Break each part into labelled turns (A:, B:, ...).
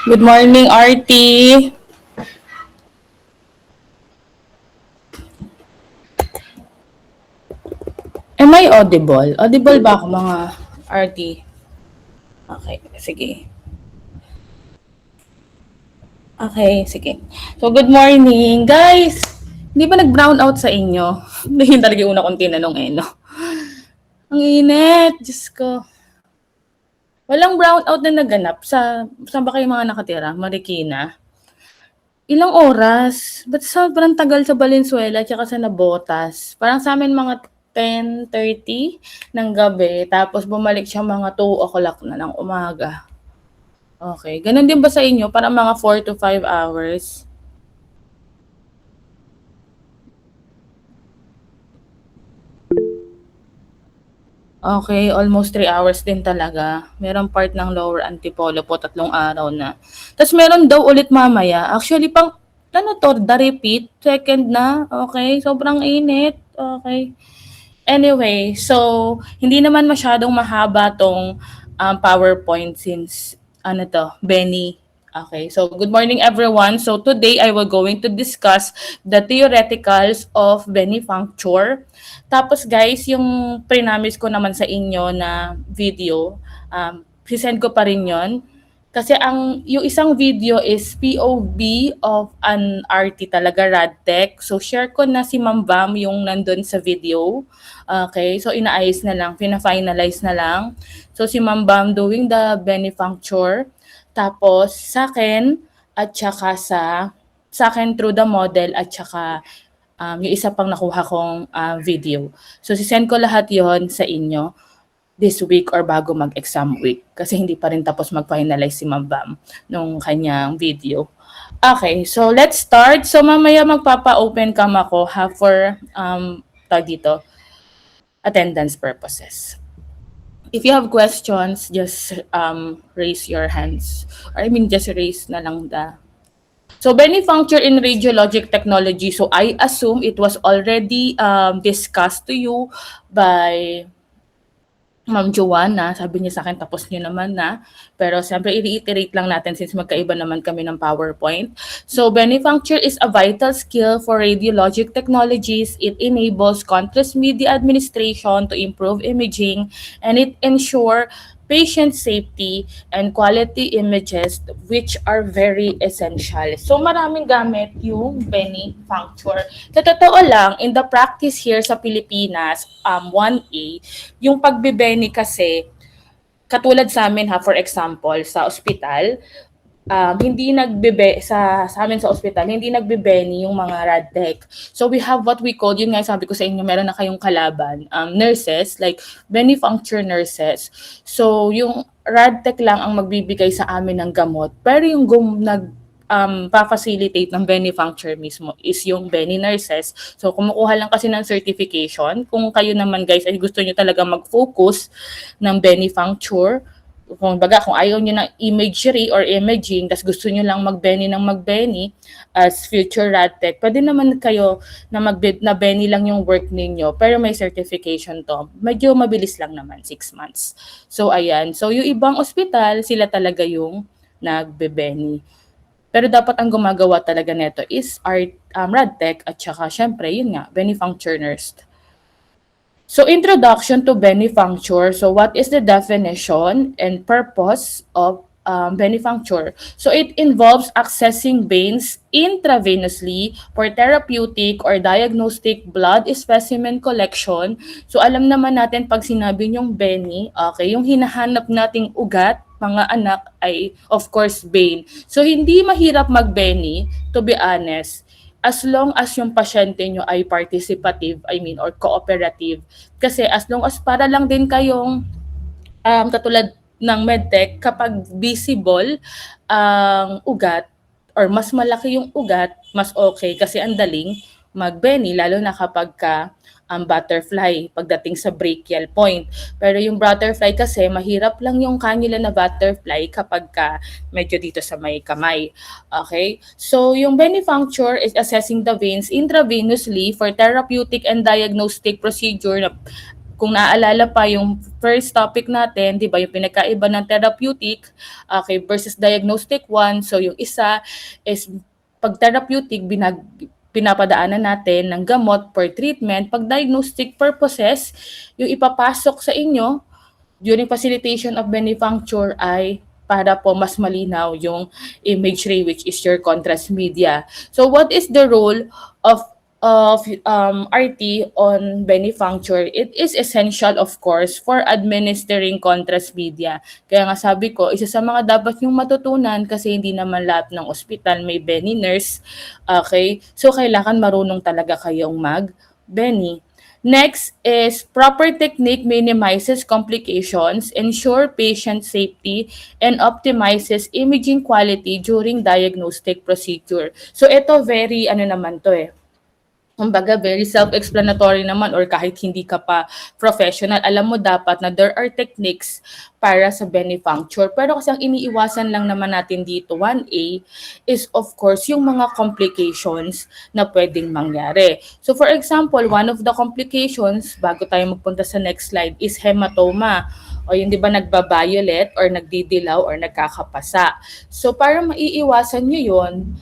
A: Good morning, RT. Am I audible? Audible ba ako mga RT? Okay, sige. Okay, sige. So, good morning, guys. Hindi ba nag-brown out sa inyo? Hindi yun talaga yung una kong tinanong eh, no? Ang init, Diyos ko. Walang brown out na naganap saan ba kayo mga nakatira? Marikina? Ilang oras? Ba't sobrang tagal sa Valenzuela at sa Nabotas? Parang sa amin mga 10:30 ng gabi, tapos bumalik siya mga 2 o'clock na ng umaga. Okay. Ganun din ba sa inyo? Parang mga 4 to 5 hours? Okay, almost 3 hours din talaga. Merong part ng Lower Antipolo po, 3 araw na. Tapos meron daw ulit mamaya. Actually, pang, ano to, the repeat, second na. Okay, sobrang init. Okay. Anyway, so, hindi naman masyadong mahaba tong PowerPoint since, ano to, Benny. Okay, so good morning everyone. So today I will going to discuss the theoreticals of Benifuncture. Tapos guys, yung prinamis ko naman sa inyo na video, sisend ko pa rin yon. Kasi yung isang video is POV of an RT talaga, Radtech. So share ko na si Ma'am Bam yung nandun sa video. Okay, so inaayos na lang, fina-finalize na lang. So si Ma'am Bam doing the Benifuncture. Tapos sa akin at saka sa akin through the model at saka yung isa pang nakuha kong video. So sisend ko lahat yon sa inyo this week or bago mag-exam week kasi hindi pa rin tapos mag-finalize si Ma'am Bam nung kanyang video. Okay, so let's start. So mamaya magpapa-open cam ako for dito, attendance purposes. If you have questions, just raise your hands. Or I mean, just raise na lang the. So, Benifuncture in radiologic technology. So, I assume it was already discussed to you by Ma'am Joanna. Sabi niya sa akin, tapos niyo naman na. Pero siyempre, i-reiterate lang natin since magkaiba naman kami ng PowerPoint. So, Benifuncture is a vital skill for radiologic technologies. It enables contrast media administration to improve imaging, and it ensure patient safety and quality images which are very essential. So maraming gamit yung Benifuncture. Sa totoo lang, in the practice here sa Pilipinas, 1A, yung pagbebeni kasi, katulad sa amin ha, for example, sa ospital, hindi sa amin sa ospital, hindi nagbebeni yung mga radtech. So we have what we call, yun nga sabi ko sa inyo, meron na kayong kalaban, nurses, like Benifuncture nurses. So yung radtech lang ang magbibigay sa amin ng gamot, pero yung pa-facilitate ng Benifuncture mismo is yung Beni nurses. So kumukuha lang kasi ng certification. Kung kayo naman guys ay gusto nyo talaga mag-focus ng Benifuncture, kung baga, kung ayaw niyo ng imagery or imaging, tas gusto niyo lang magbeni ng magbeni as future radtech, pwede naman kayo na na beni lang yung work ninyo, pero may certification to. Medyo mabilis lang naman, 6 months. So, ayan. So, yung ibang ospital, sila talaga yung nagbebeni. Pero dapat ang gumagawa talaga neto is radtech at saka, syempre, yun nga, Benifuncture nurse. So, introduction to Benifuncture. So, what is the definition and purpose of Benifuncture? So, it involves accessing veins intravenously for therapeutic or diagnostic blood specimen collection. So, alam naman natin pag sinabi niyong Beni, okay, yung hinahanap nating ugat, mga anak, ay of course vein. So, hindi mahirap mag-Beni, to be honest, as long as yung pasyente nyo ay participative, I mean, or cooperative. Kasi as long as para lang din kayong katulad ng medtech, kapag visible ang ugat or mas malaki yung ugat, mas okay kasi ang daling magbeni, lalo na kapag butterfly pagdating sa brachial point. Pero yung butterfly kasi, mahirap lang yung cannula na butterfly kapag medyo dito sa may kamay. Okay? So, yung Benifuncture is assessing the veins intravenously for therapeutic and diagnostic procedure na Kung naaalala pa yung first topic natin, 'di ba, yung pinagkaiba ng therapeutic, okay, versus diagnostic one. So yung isa is pag therapeutic, pinapadaanan natin ng gamot per treatment. Pag diagnostic purposes, yung ipapasok sa inyo during facilitation of venipuncture ay para po mas malinaw yung imagery, which is your contrast media. So what is the role of RT on venipuncture? It is essential, of course, for administering contrast media. Kaya nga sabi ko, isa sa mga dapat yung matutunan, kasi hindi naman lahat ng ospital may Beni nurse. Okay? So kailangan marunong talaga kayong mag-Beni. Next is proper technique minimizes complications, ensure patient safety, and optimizes imaging quality during diagnostic procedure. So ito very ano naman to kumbaga very self-explanatory naman, or kahit hindi ka pa professional, alam mo dapat na there are techniques para sa venipuncture. Pero kasi ang iniiwasan lang naman natin dito, 1A, is of course yung mga complications na pwedeng mangyari. So for example, one of the complications, bago tayo magpunta sa next slide, is hematoma. O yung di ba nagba-violet or nagdidilaw or nagkakapasa. So para maiiwasan nyo yun,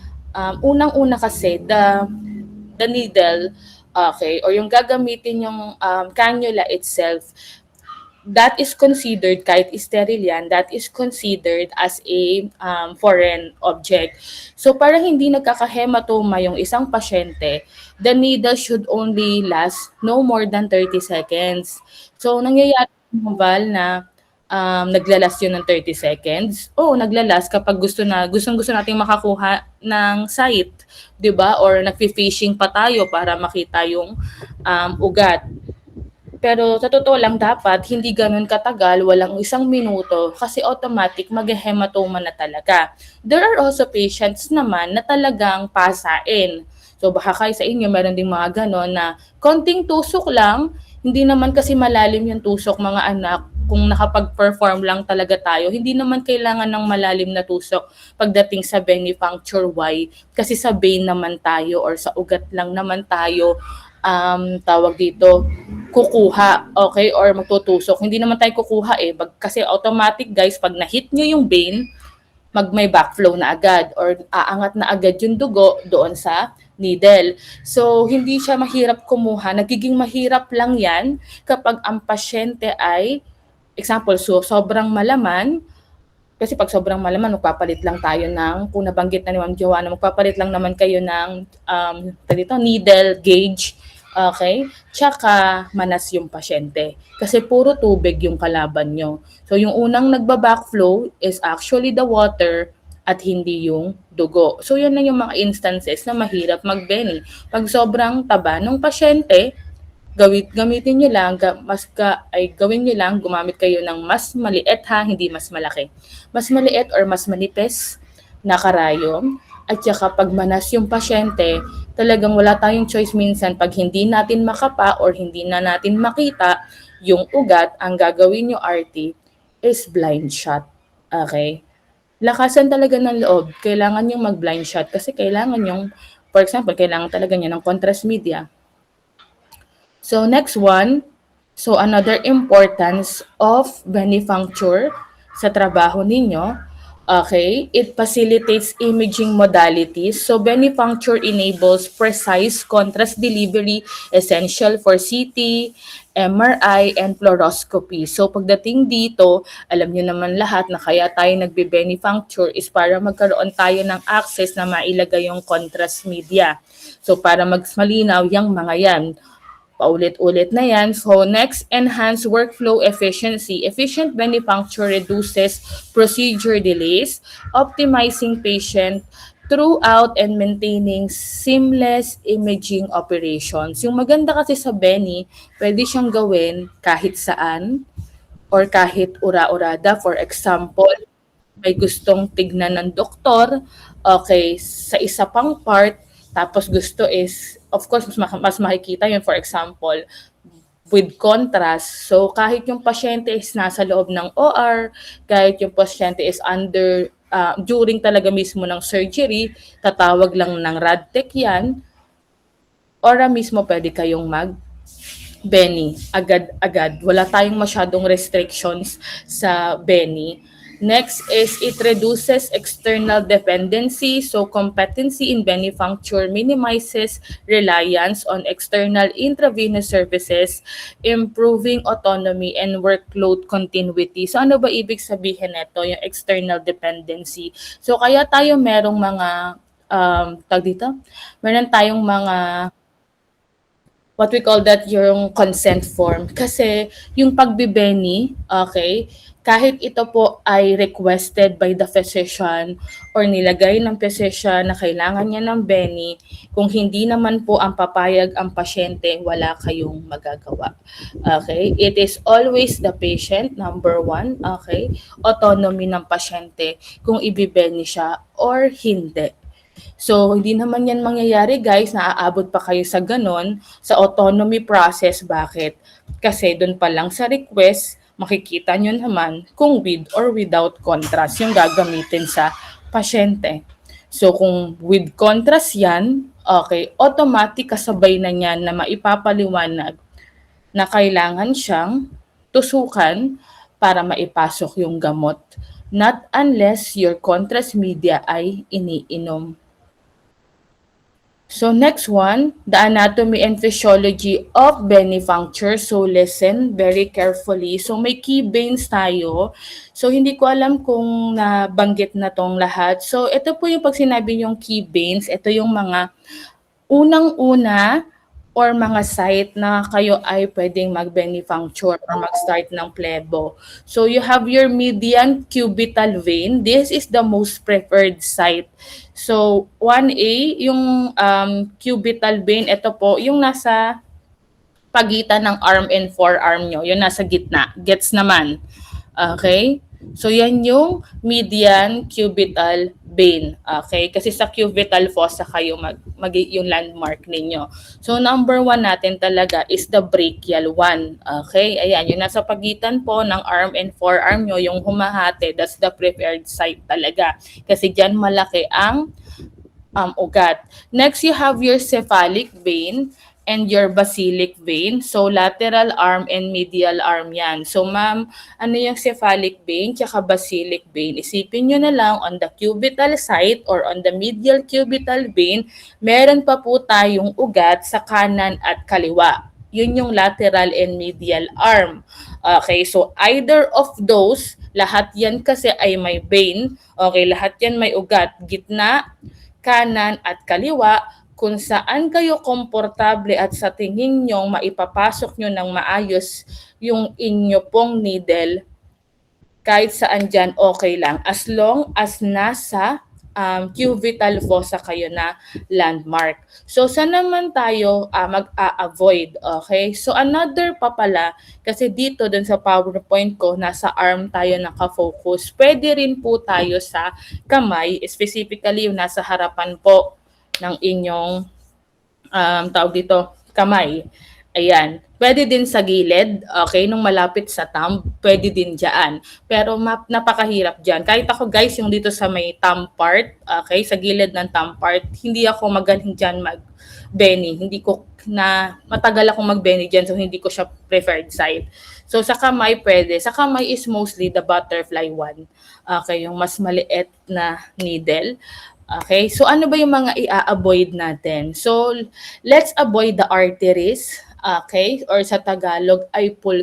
A: unang-una kasi, the needle, okay, or yung gagamitin yung cannula itself, that is considered, kahit sterile yan, that is considered as a foreign object. So para hindi nagkakahematoma yung isang pasyente, the needle should only last no more than 30 seconds. So nangyayari yung Val na naglalas yun ng 30 seconds. Oo, naglalas kapag gustong-gusto nating makakuha ng sight, 'di ba? Or nagfi-fishing pa tayo para makita yung ugat. Pero sa totoo lang, dapat hindi ganun katagal, walang 1 minuto, kasi automatic mag-hematoma na talaga. There are also patients naman na talagang pasain. So baka kayo sa inyo meron ding mga ganon na konting tusok lang, hindi naman kasi malalim yung tusok, mga anak. Kung nakapag-perform lang talaga tayo, hindi naman kailangan ng malalim na tusok pagdating sa venipuncture. Why? Kasi sa vein naman tayo or sa ugat lang naman tayo tawag dito, kukuha, okay, or magtutusok. Hindi naman tayo kukuha kasi automatic guys, pag na-hit nyo yung vein, may backflow na agad or aangat na agad yung dugo doon sa needle. So, hindi siya mahirap kumuha. Nagiging mahirap lang yan kapag ang pasyente ay, example, so sobrang malaman, kasi pag sobrang malaman, magpapalit lang tayo ng, kung nabanggit na ni Ma'am Joanna, magpapalit lang naman kayo ng needle gauge, okay? Tsaka manas yung pasyente. Kasi puro tubig yung kalaban nyo. So yung unang nagba-backflow is actually the water at hindi yung dugo. So yun na yung mga instances na mahirap mag-Beni. Pag sobrang taba ng pasyente, gamitin nyo lang, gawin nyo lang, gumamit kayo ng mas maliit hindi mas malaki. Mas maliit or mas manipis na karayom. At saka pag manas yung pasyente, talagang wala tayong choice minsan. Pag hindi natin makapa or hindi na natin makita yung ugat, ang gagawin nyo RT is blind shot. Okay? Lakasan talaga ng loob. Kailangan yung mag-blind shot kasi kailangan yung, for example, kailangan talaga niya ng contrast media. So next one, so another importance of venipuncture sa trabaho ninyo, okay, it facilitates imaging modalities. So venipuncture enables precise contrast delivery essential for CT, MRI, and fluoroscopy. So pagdating dito, alam niyo naman lahat na kaya tayo nagbe-venipuncture is para magkaroon tayo ng access na mailagay yung contrast media. So para malinaw yung mga yan. Paulit-ulit na yan. So next, enhance workflow efficiency. Efficient venipuncture reduces procedure delays, optimizing patient throughout and maintaining seamless imaging operations. Yung maganda kasi sa Beni, pwede siyang gawin kahit saan or kahit ura-urada. For example, may gustong tignan ng doktor, okay, sa isa pang part, tapos gusto is, of course, mas makikita yun, for example, with contrast. So, kahit yung pasyente is nasa loob ng OR, kahit yung pasyente is during talaga mismo ng surgery, tatawag lang ng rad tech yan, ora mismo pwede kayong Benny, agad-agad. Wala tayong masyadong restrictions sa Benny. Next is it reduces external dependency. So competency in Benifuncture minimizes reliance on external intravenous services, improving autonomy and workload continuity. So ano ba ibig sabihin nito, yung external dependency? So kaya tayo merong mga tag dito, meron tayong mga what we call that yung consent form. Kasi yung pagbibeni, okay, kahit ito po ay requested by the physician or nilagay ng physician na kailangan niya ng beni, kung hindi naman po ang papayag ang pasyente, wala kayong magagawa. Okay? It is always the patient, number one, okay? Autonomy ng pasyente kung ibibeni siya or hindi. So, hindi naman yan mangyayari guys, na aabot pa kayo sa ganon, sa autonomy process. Bakit? Kasi doon pa lang sa request, makikita nyo naman kung with or without contrast yung gagamitin sa pasyente. So, kung with contrast yan, okay, automatic kasabay na yan na maipapaliwanag na kailangan siyang tusukan para maipasok yung gamot. Not unless your contrast media ay iniinom. So next one, the anatomy and physiology of Benifuncture. So listen very carefully. So may key veins tayo. So hindi ko alam kung nabanggit na tong lahat. So ito po yung pag sinabi yung key veins, ito yung mga unang-una or mga site na kayo ay pwedeng mag-Benifuncture or mag-start ng plebo. So you have your median cubital vein. This is the most preferred site. So 1A, yung cubital vein, ito po, yung nasa pagitan ng arm and forearm nyo, yung nasa gitna. Gets naman. Okay? So yan yung median cubital vein. Okay? Kasi sa cubital fossa kayo yung landmark ninyo. So number 1 natin talaga is the brachial one. Okay? Ayan, yung nasa pagitan po ng arm and forearm nyo, yung humahati, that's the preferred site talaga. Kasi dyan malaki ang ugat. Next, you have your cephalic vein and your basilic vein. So, lateral arm and medial arm yan. So, ma'am, ano yung cephalic vein tsaka basilic vein? Isipin nyo na lang on the cubital site or on the medial cubital vein, meron pa po tayong ugat sa kanan at kaliwa. Yun yung lateral and medial arm. Okay, so either of those, lahat yan kasi ay may vein. Okay, lahat yan may ugat. Gitna, kanan at kaliwa, kung saan kayo komportable at sa tingin nyo maipapasok nyo ng maayos yung inyo pong needle, kahit saan dyan okay lang. As long as nasa cubital fossa kayo na landmark. So, saan naman tayo mag-a-avoid? Okay? So, another pa pala, kasi dito dun sa PowerPoint ko, nasa arm tayo nakafocus. Pwede rin po tayo sa kamay, specifically yung nasa harapan po ng inyong tawag dito, kamay. Ayan. Pwede din sa gilid, okay, nung malapit sa thumb, pwede din dyan. Pero napakahirap dyan. Kahit ako guys, yung dito sa may thumb part, okay, sa gilid ng thumb part, hindi ako magaling dyan mag-beni. Hindi ko matagal akong mag-beni dyan, so hindi ko siya preferred side. So sa kamay pwede. Sa kamay is mostly the butterfly one. Okay, yung mas maliit na needle. Okay, so ano ba yung mga i-avoid natin? So let's avoid the arteries, okay, or sa Tagalog ay pulse.